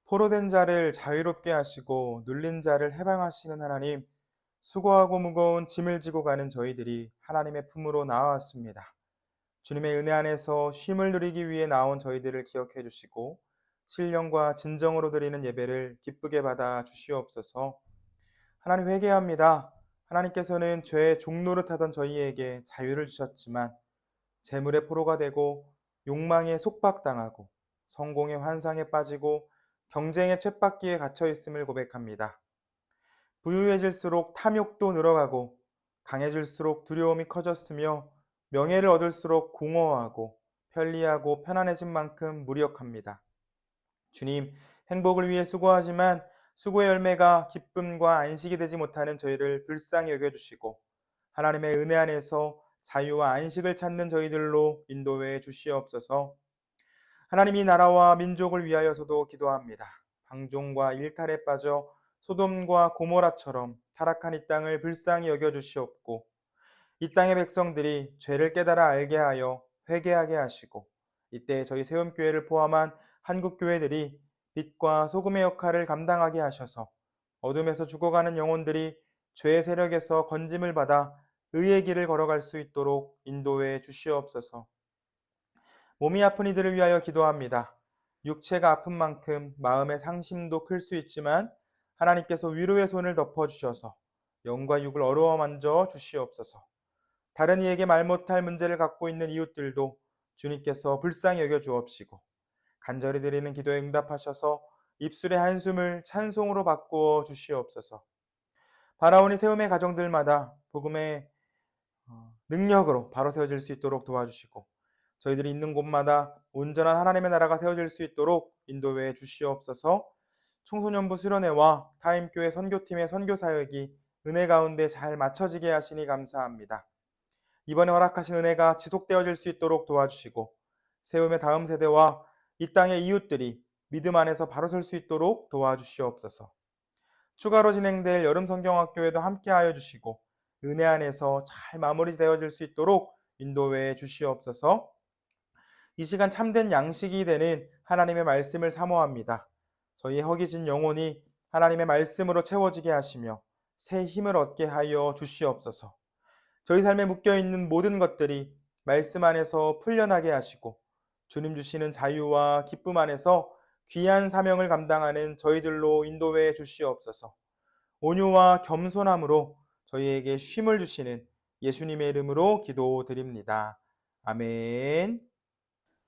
포로된 자를 자유롭게 하시고 눌린 자를 해방하시는 하나님, 수고하고 무거운 짐을 지고 가는 저희들이 하나님의 품으로 나아왔습니다. 주님의 은혜 안에서 쉼을 누리기 위해 나온 저희들을 기억해 주시고 신령과 진정으로 드리는 예배를 기쁘게 받아 주시옵소서. 하나님 회개합니다. 하나님께서는 죄의 종노릇하던 저희에게 자유를 주셨지만 재물의 포로가 되고 욕망에 속박당하고 성공의 환상에 빠지고 경쟁의 쳇바퀴에 갇혀 있음을 고백합니다. 부유해질수록 탐욕도 늘어가고 강해질수록 두려움이 커졌으며 명예를 얻을수록 공허하고 편리하고 편안해진 만큼 무력합니다. 주님, 행복을 위해 수고하지만 수고의 열매가 기쁨과 안식이 되지 못하는 저희를 불쌍히 여겨주시고 하나님의 은혜 안에서 자유와 안식을 찾는 저희들로 인도해 주시옵소서. 하나님이 나라와 민족을 위하여서도 기도합니다. 방종과 일탈에 빠져 소돔과 고모라처럼 타락한 이 땅을 불쌍히 여겨주시옵고 이 땅의 백성들이 죄를 깨달아 알게 하여 회개하게 하시고 이때 저희 세움교회를 포함한 한국교회들이 빛과 소금의 역할을 감당하게 하셔서 어둠에서 죽어가는 영혼들이 죄의 세력에서 건짐을 받아 의의 길을 걸어갈 수 있도록 인도해 주시옵소서. 몸이 아픈 이들을 위하여 기도합니다. 육체가 아픈 만큼 마음의 상심도 클 수 있지만 하나님께서 위로의 손을 덮어주셔서 영과 육을 어루어 만져 주시옵소서. 다른 이에게 말 못할 문제를 갖고 있는 이웃들도 주님께서 불쌍히 여겨 주옵시고 간절히 드리는 기도에 응답하셔서 입술의 한숨을 찬송으로 바꾸어 주시옵소서. 바라오니 세움의 가정들마다 복음의 능력으로 바로 세워질 수 있도록 도와주시고 저희들이 있는 곳마다 온전한 하나님의 나라가 세워질 수 있도록 인도해 주시옵소서. 청소년부 수련회와 타임교회 선교팀의 선교사역이 은혜 가운데 잘 맞춰지게 하시니 감사합니다. 이번에 허락하신 은혜가 지속되어질 수 있도록 도와주시고 세움의 다음 세대와 이 땅의 이웃들이 믿음 안에서 바로 설 수 있도록 도와주시옵소서. 추가로 진행될 여름 성경학교에도 함께하여 주시고 은혜 안에서 잘 마무리되어질 수 있도록 인도해 주시옵소서. 이 시간 참된 양식이 되는 하나님의 말씀을 사모합니다. 저희의 허기진 영혼이 하나님의 말씀으로 채워지게 하시며 새 힘을 얻게 하여 주시옵소서. 저희 삶에 묶여있는 모든 것들이 말씀 안에서 풀려나게 하시고 주님 주시는 자유와 기쁨 안에서 귀한 사명을 감당하는 저희들로 인도해 주시옵소서. 온유와 겸손함으로 저희에게 쉼을 주시는 예수님의 이름으로 기도드립니다. 아멘.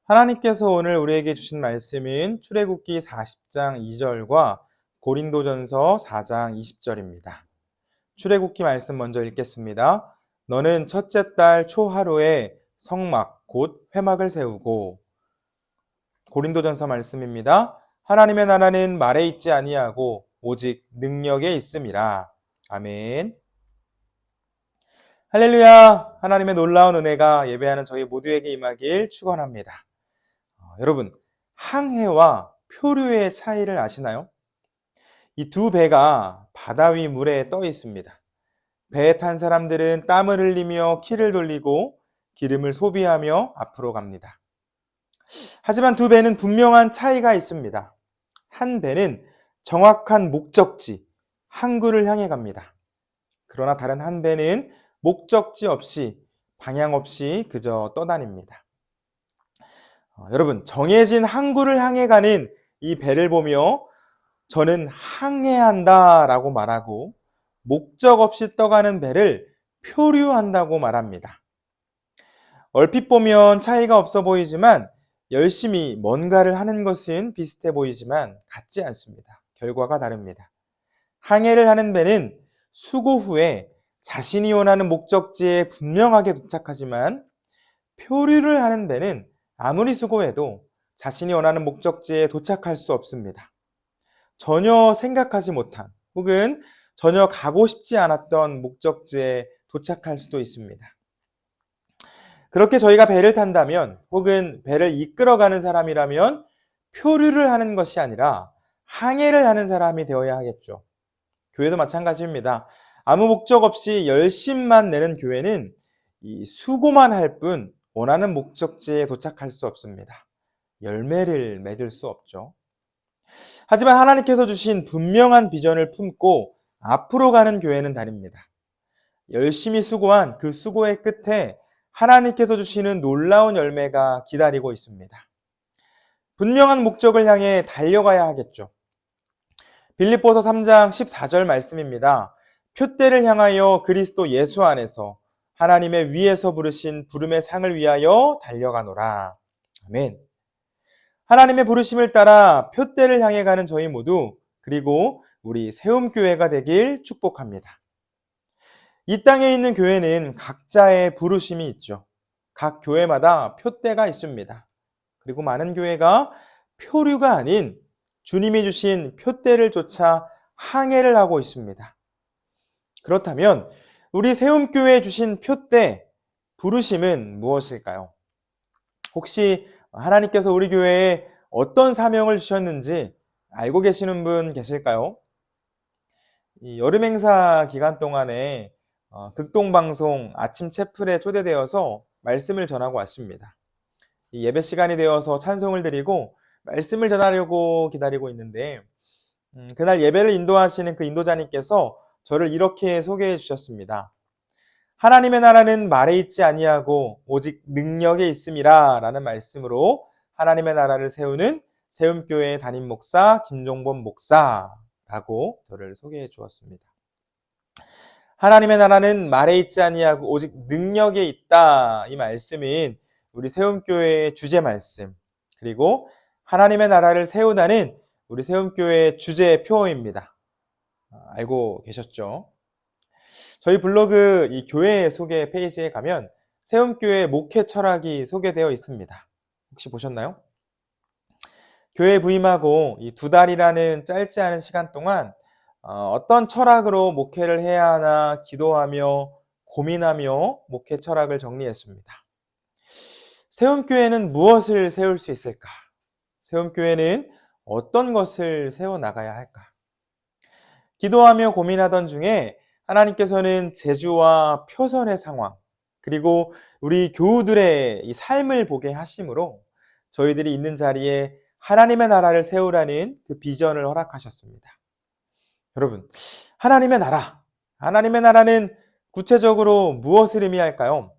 하나님께서 오늘 우리에게 주신 말씀은 출애굽기 40장 2절과 고린도전서 4장 20절입니다. 출애굽기 말씀 먼저 읽겠습니다. 너는 첫째 달 초하루에 성막 곧 회막을 세우고. 고린도전서 말씀입니다. 하나님의 나라는 말에 있지 아니하고 오직 능력에 있음이라. 아멘. 할렐루야. 하나님의 놀라운 은혜가 예배하는 저희 모두에게 임하길 축원합니다. 여러분, 항해와 표류의 차이를 아시나요? 이 두 배가 바다 위 물에 떠 있습니다. 배에 탄 사람들은 땀을 흘리며 키를 돌리고 기름을 소비하며 앞으로 갑니다. 하지만 두 배는 분명한 차이가 있습니다. 한 배는 정확한 목적지, 항구를 향해 갑니다. 그러나 다른 한 배는 목적지 없이, 방향 없이 그저 떠다닙니다. 여러분, 정해진 항구를 향해 가는 이 배를 보며 저는 항해한다 라고 말하고 목적 없이 떠가는 배를 표류한다고 말합니다. 얼핏 보면 차이가 없어 보이지만 열심히 뭔가를 하는 것은 비슷해 보이지만 같지 않습니다. 결과가 다릅니다. 항해를 하는 배는 수고 후에 자신이 원하는 목적지에 분명하게 도착하지만 표류를 하는 배는 아무리 수고해도 자신이 원하는 목적지에 도착할 수 없습니다. 전혀 생각하지 못한 혹은 전혀 가고 싶지 않았던 목적지에 도착할 수도 있습니다. 그렇게 저희가 배를 탄다면 혹은 배를 이끌어가는 사람이라면 표류를 하는 것이 아니라 항해를 하는 사람이 되어야 하겠죠. 교회도 마찬가지입니다. 아무 목적 없이 열심만 내는 교회는 이 수고만 할 뿐 원하는 목적지에 도착할 수 없습니다. 열매를 맺을 수 없죠. 하지만 하나님께서 주신 분명한 비전을 품고 앞으로 가는 교회는 다릅니다. 열심히 수고한 그 수고의 끝에 하나님께서 주시는 놀라운 열매가 기다리고 있습니다. 분명한 목적을 향해 달려가야 하겠죠. 빌립보서 3장 14절 말씀입니다. 표대를 향하여 그리스도 예수 안에서 하나님의 위에서 부르신 부름의 상을 위하여 달려가노라. 아멘. 하나님의 부르심을 따라 표대를 향해 가는 저희 모두, 그리고 우리 세움교회가 되길 축복합니다. 이 땅에 있는 교회는 각자의 부르심이 있죠. 각 교회마다 표대가 있습니다. 그리고 많은 교회가 표류가 아닌 주님이 주신 표대를 쫓아 항해를 하고 있습니다. 그렇다면 우리 세움교회에 주신 표대, 부르심은 무엇일까요? 혹시 하나님께서 우리 교회에 어떤 사명을 주셨는지 알고 계시는 분 계실까요? 이 여름 행사 기간 동안에 극동방송 아침 채플에 초대되어서 말씀을 전하고 왔습니다. 이 예배 시간이 되어서 찬송을 드리고 말씀을 전하려고 기다리고 있는데 그날 예배를 인도하시는 그 인도자님께서 저를 이렇게 소개해 주셨습니다. 하나님의 나라는 말에 있지 아니하고 오직 능력에 있음이라 라는 말씀으로 하나님의 나라를 세우는 세움교회 담임 목사 김종범 목사라고 저를 소개해 주었습니다. 하나님의 나라는 말에 있지 아니하고 오직 능력에 있다. 이 말씀은 우리 세움교회의 주제 말씀, 그리고 하나님의 나라를 세우다는 우리 세움교회의 주제 표어입니다. 알고 계셨죠? 저희 블로그 이 교회 소개 페이지에 가면 세움교회 목회 철학이 소개되어 있습니다. 혹시 보셨나요? 교회 부임하고 이 2달이라는 짧지 않은 시간 동안 어떤 철학으로 목회를 해야 하나 기도하며 고민하며 목회 철학을 정리했습니다. 세움교회는 무엇을 세울 수 있을까? 세움교회는 어떤 것을 세워나가야 할까? 기도하며 고민하던 중에 하나님께서는 제주와 표선의 상황, 그리고 우리 교우들의 이 삶을 보게 하심으로 저희들이 있는 자리에 하나님의 나라를 세우라는 그 비전을 허락하셨습니다. 여러분, 하나님의 나라, 하나님의 나라는 구체적으로 무엇을 의미할까요?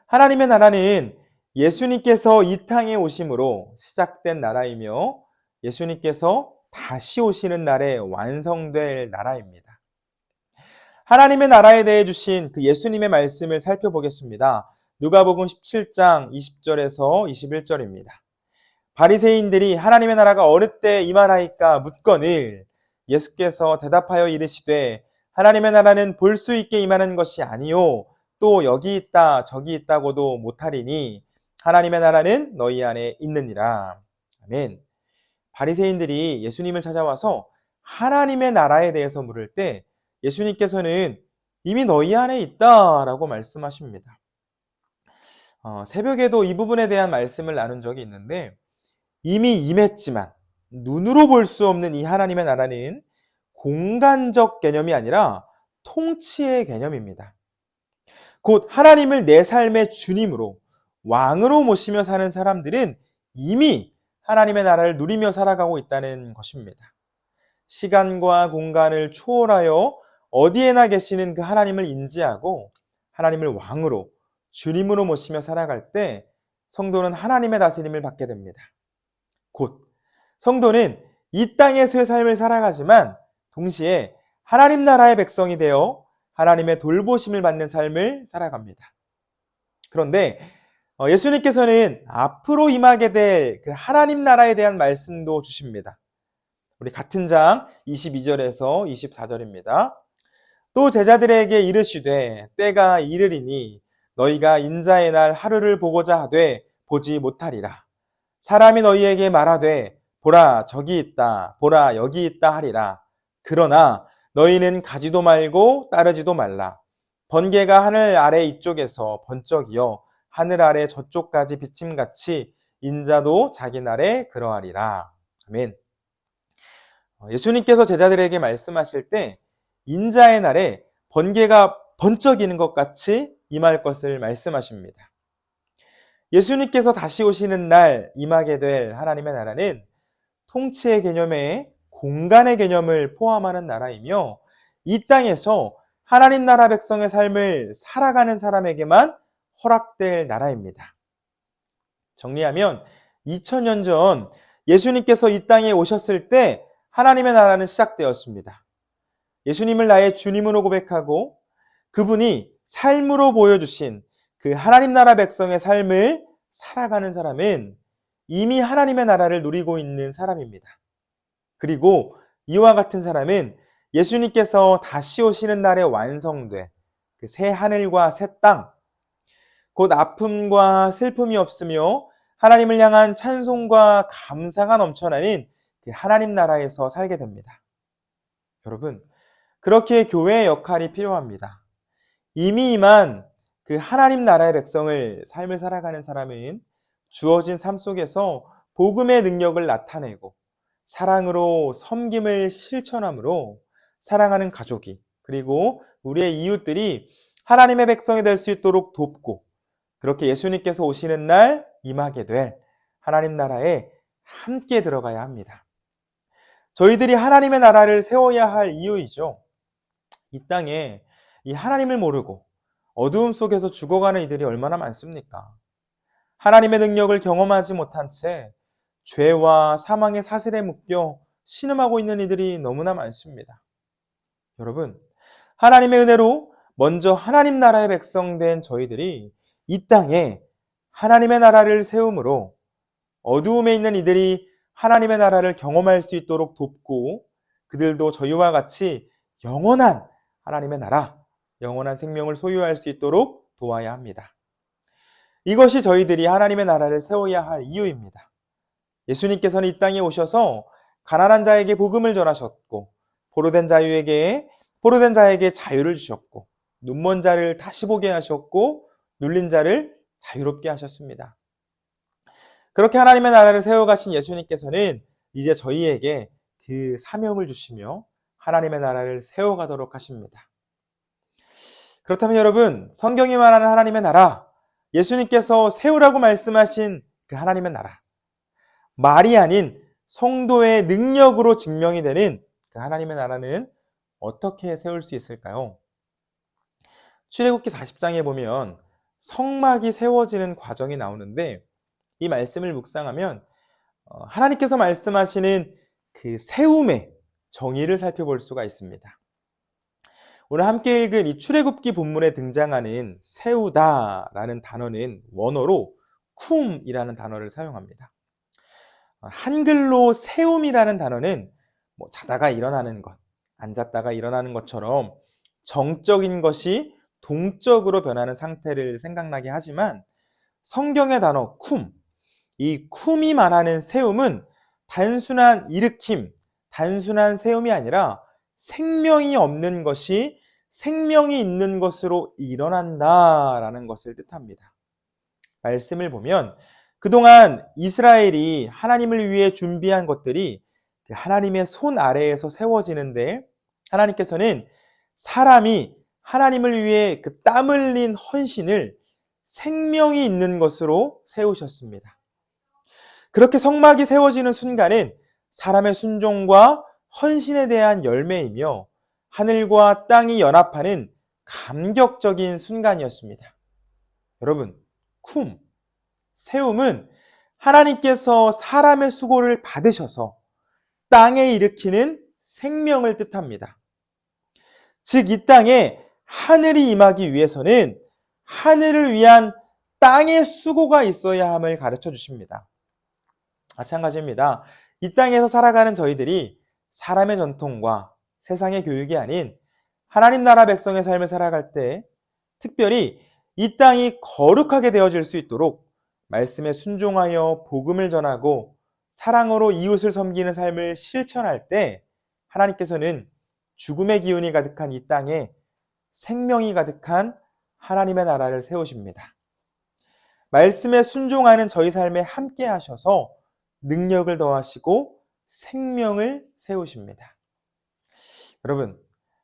하나님의 나라는 예수님께서 이 땅에 오심으로 시작된 나라이며 예수님께서 다시 오시는 날에 완성될 나라입니다. 하나님의 나라에 대해 주신 그 예수님의 말씀을 살펴보겠습니다. 누가복음 17장 20절에서 21절입니다. 바리새인들이 하나님의 나라가 어느 때 임하나이까 묻거늘 예수께서 대답하여 이르시되 하나님의 나라는 볼 수 있게 임하는 것이 아니요 또 여기 있다 저기 있다고도 못하리니 하나님의 나라는 너희 안에 있느니라. 아멘. 바리새인들이 예수님을 찾아와서 하나님의 나라에 대해서 물을 때 예수님께서는 이미 너희 안에 있다라고 말씀하십니다. 새벽에도 이 부분에 대한 말씀을 나눈 적이 있는데 이미 임했지만 눈으로 볼 수 없는 이 하나님의 나라는 공간적 개념이 아니라 통치의 개념입니다. 곧 하나님을 내 삶의 주님으로 왕으로 모시며 사는 사람들은 이미 하나님의 나라를 누리며 살아가고 있다는 것입니다. 시간과 공간을 초월하여 어디에나 계시는 그 하나님을 인지하고 하나님을 왕으로 주님으로 모시며 살아갈 때 성도는 하나님의 다스림을 받게 됩니다. 곧 성도는 이 땅에서의 삶을 살아가지만 동시에 하나님 나라의 백성이 되어 하나님의 돌보심을 받는 삶을 살아갑니다. 그런데 예수님께서는 앞으로 임하게 될 그 하나님 나라에 대한 말씀도 주십니다. 우리 같은 장 22절에서 24절입니다. 또 제자들에게 이르시되 때가 이르리니 너희가 인자의 날 하루를 보고자 하되 보지 못하리라. 사람이 너희에게 말하되 보라 저기 있다 보라 여기 있다 하리라. 그러나 너희는 가지도 말고 따르지도 말라. 번개가 하늘 아래 이쪽에서 번쩍이어 하늘 아래 저쪽까지 비침같이 인자도 자기 날에 그러하리라. 아멘. 예수님께서 제자들에게 말씀하실 때 인자의 날에 번개가 번쩍이는 것 같이 임할 것을 말씀하십니다. 예수님께서 다시 오시는 날 임하게 될 하나님의 나라는 통치의 개념에 공간의 개념을 포함하는 나라이며 이 땅에서 하나님 나라 백성의 삶을 살아가는 사람에게만 허락될 나라입니다. 정리하면 2000년 전 예수님께서 이 땅에 오셨을 때 하나님의 나라는 시작되었습니다. 예수님을 나의 주님으로 고백하고 그분이 삶으로 보여주신 그 하나님 나라 백성의 삶을 살아가는 사람은 이미 하나님의 나라를 누리고 있는 사람입니다. 그리고 이와 같은 사람은 예수님께서 다시 오시는 날에 완성돼 그 새 하늘과 새 땅, 곧 아픔과 슬픔이 없으며 하나님을 향한 찬송과 감사가 넘쳐나는 그 하나님 나라에서 살게 됩니다. 여러분, 그렇게 교회의 역할이 필요합니다. 이미 임한 그 하나님 나라의 백성을 삶을 살아가는 사람은 주어진 삶 속에서 복음의 능력을 나타내고 사랑으로 섬김을 실천함으로 사랑하는 가족이 그리고 우리의 이웃들이 하나님의 백성이 될 수 있도록 돕고 그렇게 예수님께서 오시는 날 임하게 될 하나님 나라에 함께 들어가야 합니다. 저희들이 하나님의 나라를 세워야 할 이유이죠. 이 땅에 이 하나님을 모르고 어두움 속에서 죽어가는 이들이 얼마나 많습니까? 하나님의 능력을 경험하지 못한 채 죄와 사망의 사슬에 묶여 신음하고 있는 이들이 너무나 많습니다. 여러분, 하나님의 은혜로 먼저 하나님 나라의 백성 된 저희들이 이 땅에 하나님의 나라를 세움으로 어두움에 있는 이들이 하나님의 나라를 경험할 수 있도록 돕고 그들도 저희와 같이 영원한 하나님의 나라, 영원한 생명을 소유할 수 있도록 도와야 합니다. 이것이 저희들이 하나님의 나라를 세워야 할 이유입니다. 예수님께서는 이 땅에 오셔서 가난한 자에게 복음을 전하셨고 포로된 자에게 자유를 주셨고 눈먼 자를 다시 보게 하셨고 눌린 자를 자유롭게 하셨습니다. 그렇게 하나님의 나라를 세워가신 예수님께서는 이제 저희에게 그 사명을 주시며 하나님의 나라를 세워가도록 하십니다. 그렇다면 여러분, 성경이 말하는 하나님의 나라, 예수님께서 세우라고 말씀하신 그 하나님의 나라, 말이 아닌 성도의 능력으로 증명이 되는 그 하나님의 나라는 어떻게 세울 수 있을까요? 출애굽기 40장에 보면 성막이 세워지는 과정이 나오는데 이 말씀을 묵상하면 하나님께서 말씀하시는 그 세움의 정의를 살펴볼 수가 있습니다. 오늘 함께 읽은 이 출애굽기 본문에 등장하는 세우다라는 단어는 원어로 쿰이라는 단어를 사용합니다. 한글로 세움이라는 단어는 자다가 일어나는 것, 앉았다가 일어나는 것처럼 정적인 것이 동적으로 변하는 상태를 생각나게 하지만 성경의 단어 쿰, 이 쿰이 말하는 세움은 단순한 일으킴, 단순한 세움이 아니라 생명이 없는 것이 생명이 있는 것으로 일어난다라는 것을 뜻합니다. 말씀을 보면 그동안 이스라엘이 하나님을 위해 준비한 것들이 하나님의 손 아래에서 세워지는데 하나님께서는 사람이 하나님을 위해 그 땀 흘린 헌신을 생명이 있는 것으로 세우셨습니다. 그렇게 성막이 세워지는 순간은 사람의 순종과 헌신에 대한 열매이며 하늘과 땅이 연합하는 감격적인 순간이었습니다. 여러분, 쿰, 세움은 하나님께서 사람의 수고를 받으셔서 땅에 일으키는 생명을 뜻합니다. 즉, 이 땅에 하늘이 임하기 위해서는 하늘을 위한 땅의 수고가 있어야 함을 가르쳐 주십니다. 마찬가지입니다. 이 땅에서 살아가는 저희들이 사람의 전통과 세상의 교육이 아닌 하나님 나라 백성의 삶을 살아갈 때 특별히 이 땅이 거룩하게 되어질 수 있도록 말씀에 순종하여 복음을 전하고 사랑으로 이웃을 섬기는 삶을 실천할 때 하나님께서는 죽음의 기운이 가득한 이 땅에 생명이 가득한 하나님의 나라를 세우십니다. 말씀에 순종하는 저희 삶에 함께 하셔서 능력을 더하시고 생명을 세우십니다. 여러분,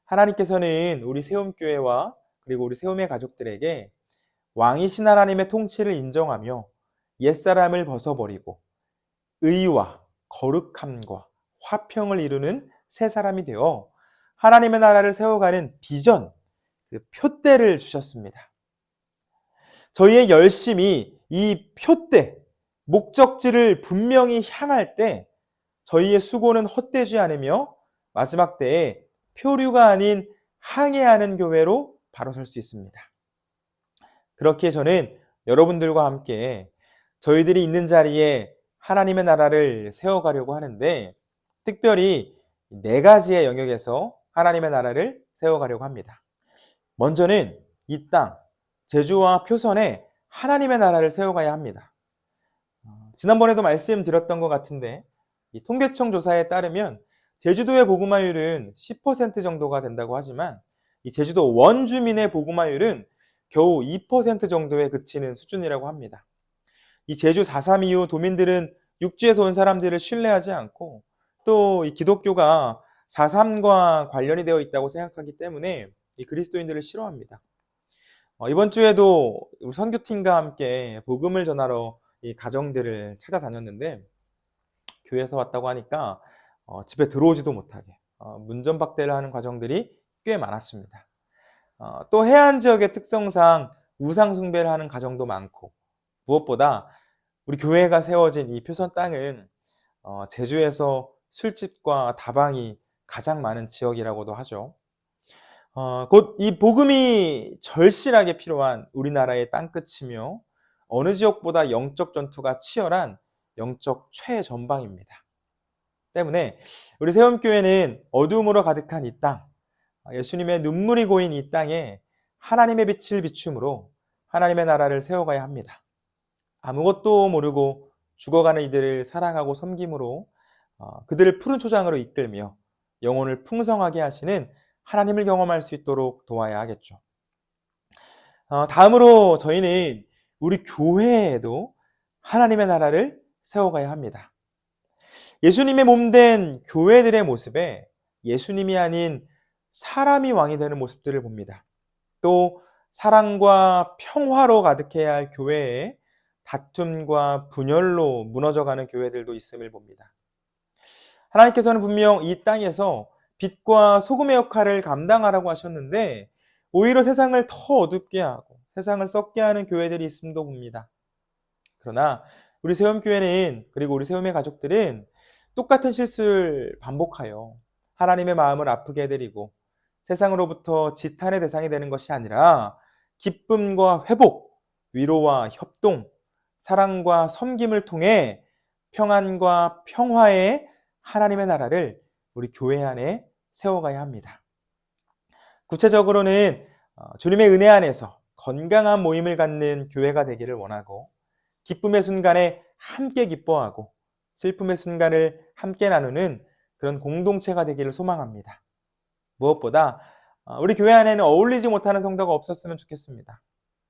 하나님께서는 우리 세움교회와 그리고 우리 세움의 가족들에게 왕이신 하나님의 통치를 인정하며 옛사람을 벗어버리고 의와 거룩함과 화평을 이루는 새 사람이 되어 하나님의 나라를 세워가는 비전, 그 표대를 주셨습니다. 저희의 열심이 이 표대, 목적지를 분명히 향할 때 저희의 수고는 헛되지 않으며 마지막 때에 표류가 아닌 항해하는 교회로 바로 설 수 있습니다. 그렇기에 저는 여러분들과 함께 저희들이 있는 자리에 하나님의 나라를 세워가려고 하는데 특별히 네 가지의 영역에서 하나님의 나라를 세워가려고 합니다. 먼저는 이 땅, 제주와 표선에 하나님의 나라를 세워가야 합니다. 지난번에도 말씀드렸던 것 같은데 이 통계청 조사에 따르면 제주도의 복음화율은 10% 정도가 된다고 하지만 이 제주도 원주민의 복음화율은 겨우 2% 정도에 그치는 수준이라고 합니다. 이 제주 4.3 이후 도민들은 육지에서 온 사람들을 신뢰하지 않고 또 이 기독교가 4.3과 관련이 되어 있다고 생각하기 때문에 이 그리스도인들을 싫어합니다. 이번 주에도 우리 선교팀과 함께 복음을 전하러 이 가정들을 찾아다녔는데 교회에서 왔다고 하니까 집에 들어오지도 못하게 문전박대를 하는 과정들이 꽤 많았습니다. 또 해안 지역의 특성상 우상 숭배를 하는 가정도 많고 무엇보다 우리 교회가 세워진 이 표선 땅은 제주에서 술집과 다방이 가장 많은 지역이라고도 하죠. 곧 이 복음이 절실하게 필요한 우리나라의 땅끝이며 어느 지역보다 영적 전투가 치열한 영적 최전방입니다. 때문에 우리 세움교회는 어두움으로 가득한 이 땅, 예수님의 눈물이 고인 이 땅에 하나님의 빛을 비춤으로 하나님의 나라를 세워가야 합니다. 아무것도 모르고 죽어가는 이들을 사랑하고 섬김으로 그들을 푸른 초장으로 이끌며 영혼을 풍성하게 하시는 하나님을 경험할 수 있도록 도와야 하겠죠. 다음으로 저희는 우리 교회에도 하나님의 나라를 세워가야 합니다. 예수님의 몸된 교회들의 모습에 예수님이 아닌 사람이 왕이 되는 모습들을 봅니다. 또 사랑과 평화로 가득해야 할 교회에 다툼과 분열로 무너져가는 교회들도 있음을 봅니다. 하나님께서는 분명 이 땅에서 빛과 소금의 역할을 감당하라고 하셨는데 오히려 세상을 더 어둡게 하고 세상을 썩게 하는 교회들이 있음도 봅니다. 그러나 우리 세움교회는 그리고 우리 세움의 가족들은 똑같은 실수를 반복하여 하나님의 마음을 아프게 해드리고 세상으로부터 지탄의 대상이 되는 것이 아니라 기쁨과 회복, 위로와 협동, 사랑과 섬김을 통해 평안과 평화의 하나님의 나라를 우리 교회 안에 세워가야 합니다. 구체적으로는 주님의 은혜 안에서 건강한 모임을 갖는 교회가 되기를 원하고 기쁨의 순간에 함께 기뻐하고 슬픔의 순간을 함께 나누는 그런 공동체가 되기를 소망합니다. 무엇보다 우리 교회 안에는 어울리지 못하는 성도가 없었으면 좋겠습니다.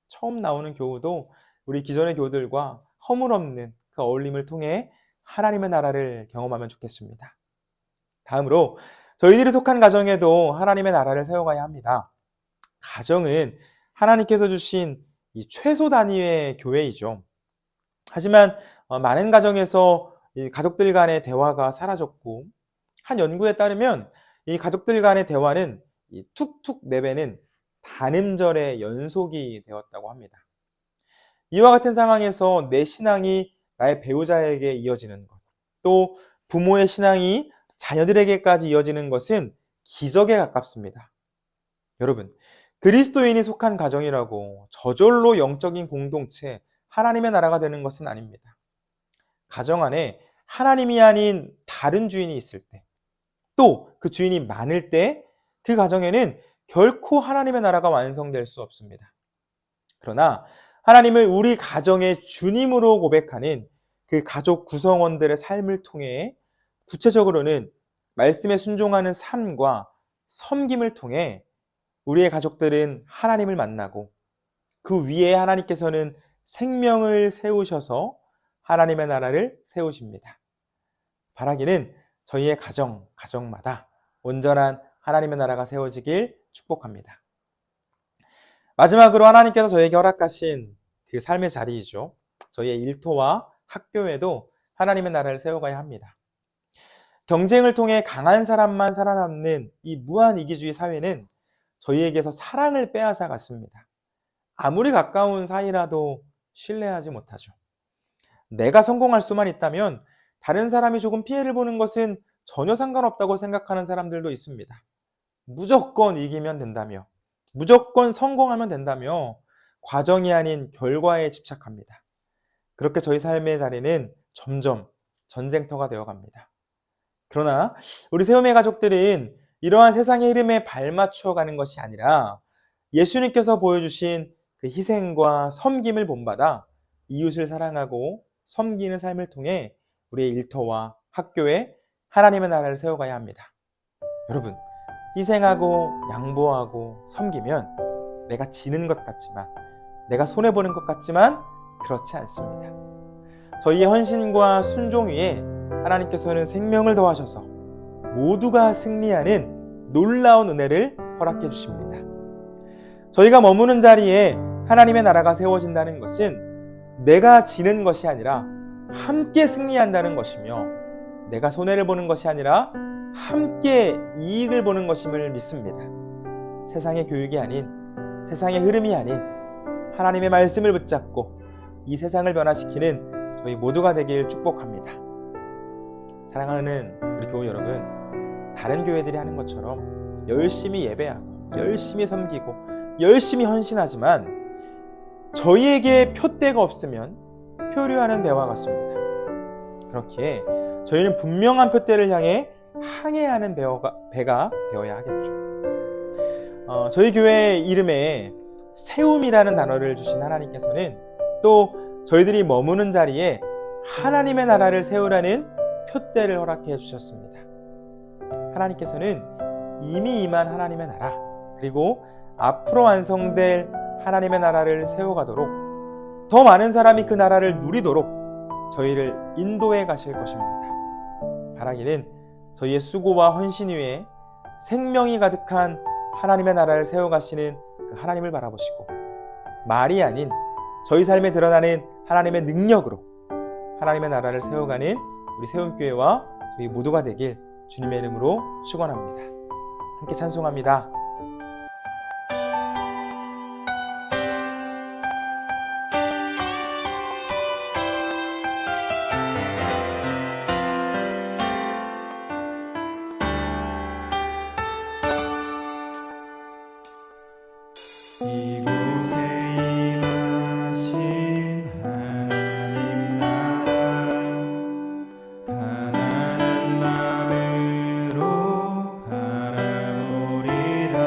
처음 나오는 교우도 우리 기존의 교우들과 허물없는 그 어울림을 통해 하나님의 나라를 경험하면 좋겠습니다. 다음으로 저희들이 속한 가정에도 하나님의 나라를 세워가야 합니다. 가정은 하나님께서 주신 이 최소 단위의 교회이죠. 하지만 많은 가정에서 이 가족들 간의 대화가 사라졌고 한 연구에 따르면 이 가족들 간의 대화는 이 툭툭 내뱉는 단음절의 연속이 되었다고 합니다. 이와 같은 상황에서 내 신앙이 나의 배우자에게 이어지는 것, 또 부모의 신앙이 자녀들에게까지 이어지는 것은 기적에 가깝습니다. 여러분, 그리스도인이 속한 가정이라고 저절로 영적인 공동체, 하나님의 나라가 되는 것은 아닙니다. 가정 안에 하나님이 아닌 다른 주인이 있을 때, 또 그 주인이 많을 때 그 가정에는 결코 하나님의 나라가 완성될 수 없습니다. 그러나 하나님을 우리 가정의 주님으로 고백하는 그 가족 구성원들의 삶을 통해 구체적으로는 말씀에 순종하는 삶과 섬김을 통해 우리의 가족들은 하나님을 만나고 그 위에 하나님께서는 생명을 세우셔서 하나님의 나라를 세우십니다. 바라기는 저희의 가정마다 온전한 하나님의 나라가 세워지길 축복합니다. 마지막으로 하나님께서 저에게 허락하신 그 삶의 자리이죠. 저희의 일터와 학교에도 하나님의 나라를 세워가야 합니다. 경쟁을 통해 강한 사람만 살아남는 이 무한 이기주의 사회는 저희에게서 사랑을 빼앗아 갔습니다. 아무리 가까운 사이라도 신뢰하지 못하죠. 내가 성공할 수만 있다면 다른 사람이 조금 피해를 보는 것은 전혀 상관없다고 생각하는 사람들도 있습니다. 무조건 이기면 된다며, 무조건 성공하면 된다며 과정이 아닌 결과에 집착합니다. 그렇게 저희 삶의 자리는 점점 전쟁터가 되어갑니다. 그러나 우리 세움의 가족들은 이러한 세상의 흐름에 발맞춰 가는 것이 아니라 예수님께서 보여주신 그 희생과 섬김을 본받아 이웃을 사랑하고 섬기는 삶을 통해 우리의 일터와 학교에 하나님의 나라를 세워가야 합니다. 여러분, 희생하고 양보하고 섬기면 내가 지는 것 같지만, 내가 손해보는 것 같지만 그렇지 않습니다. 저희의 헌신과 순종 위에 하나님께서는 생명을 더하셔서 모두가 승리하는 놀라운 은혜를 허락해 주십니다. 저희가 머무는 자리에 하나님의 나라가 세워진다는 것은 내가 지는 것이 아니라 함께 승리한다는 것이며, 내가 손해를 보는 것이 아니라 함께 이익을 보는 것임을 믿습니다. 세상의 교육이 아닌, 세상의 흐름이 아닌 하나님의 말씀을 붙잡고 이 세상을 변화시키는 저희 모두가 되길 축복합니다. 사랑하는 우리 교우 여러분, 다른 교회들이 하는 것처럼 열심히 예배하고 열심히 섬기고 열심히 헌신하지만 저희에게 표대가 없으면 표류하는 배와 같습니다. 그렇기에 저희는 분명한 표대를 향해 항해하는 배가 되어야 하겠죠. 저희 교회 이름에 세움이라는 단어를 주신 하나님께서는 또 저희들이 머무는 자리에 하나님의 나라를 세우라는 표대를 허락해 주셨습니다. 하나님께서는 이미 임한 하나님의 나라, 그리고 앞으로 완성될 하나님의 나라를 세워가도록, 더 많은 사람이 그 나라를 누리도록 저희를 인도해 가실 것입니다. 바라기는 저희의 수고와 헌신 위에 생명이 가득한 하나님의 나라를 세워가시는 그 하나님을 바라보시고, 말이 아닌 저희 삶에 드러나는 하나님의 능력으로 하나님의 나라를 세워가는 우리 세움교회와 저희 모두가 되길 주님의 이름으로 축원합니다. 함께 찬송합니다. 이곳에 임하신 하나님 나라, 가난한 마음으로 바라보리라.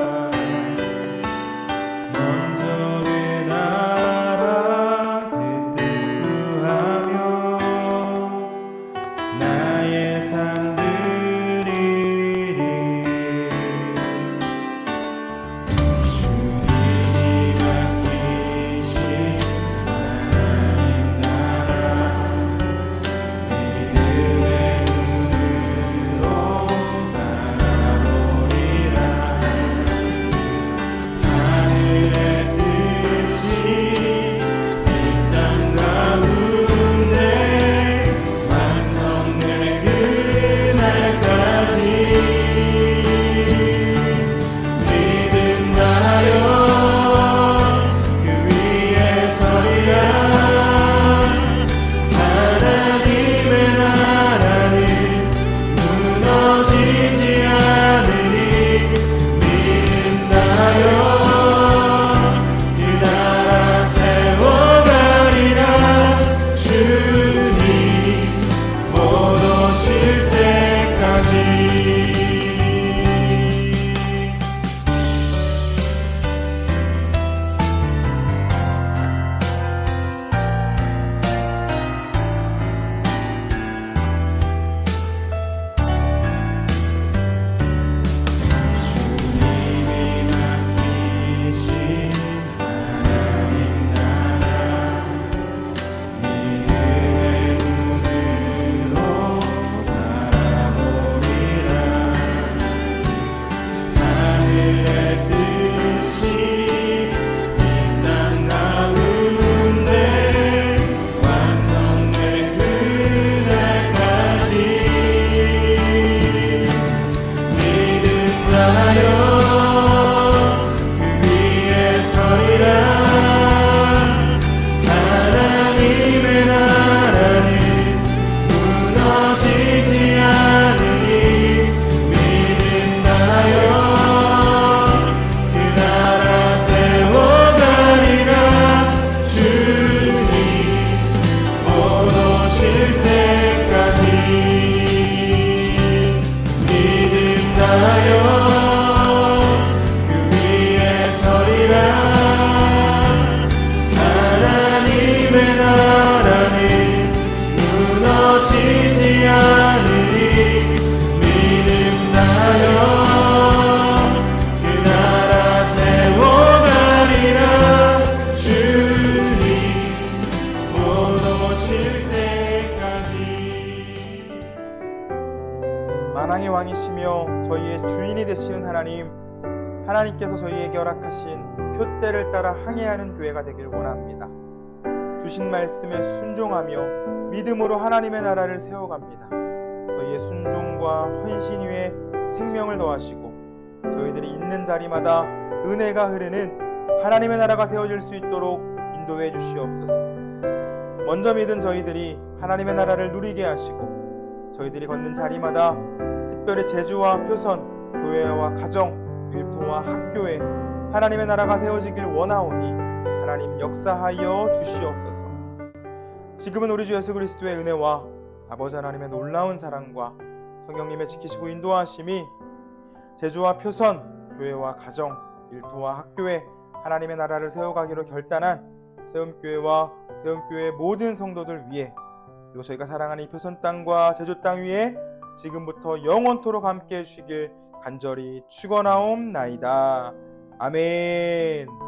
만왕의 왕이시며 저희의 주인이 되시는 하나님, 하나님께서 저희에게 허락하신 표대를 따라 항해하는 교회가 되길 원합니다. 주신 말씀에 순종하며 믿음으로 하나님의 나라를 세워갑니다. 저희의 순종과 헌신 위에 생명을 더하시고 저희들이 있는 자리마다 은혜가 흐르는 하나님의 나라가 세워질 수 있도록 인도해 주시옵소서. 먼저 믿은 저희들이 하나님의 나라를 누리게 하시고 저희들이 걷는 자리마다 특별히 제주와 표선, 교회와 가정, 일터와 학교에 하나님의 나라가 세워지길 원하오니 하나님 역사하여 주시옵소서. 지금은 우리 주 예수 그리스도의 은혜와 아버지 하나님의 놀라운 사랑과 성령님의 지키시고 인도하심이 제주와 표선, 교회와 가정, 일터와 학교에 하나님의 나라를 세워가기로 결단한 세움교회와 세움교회의 모든 성도들 위해, 그리고 저희가 사랑하는 이 표선 땅과 제주 땅 위에 지금부터 영원토록 함께 해주시길 간절히 축원하옵나이다. 아멘.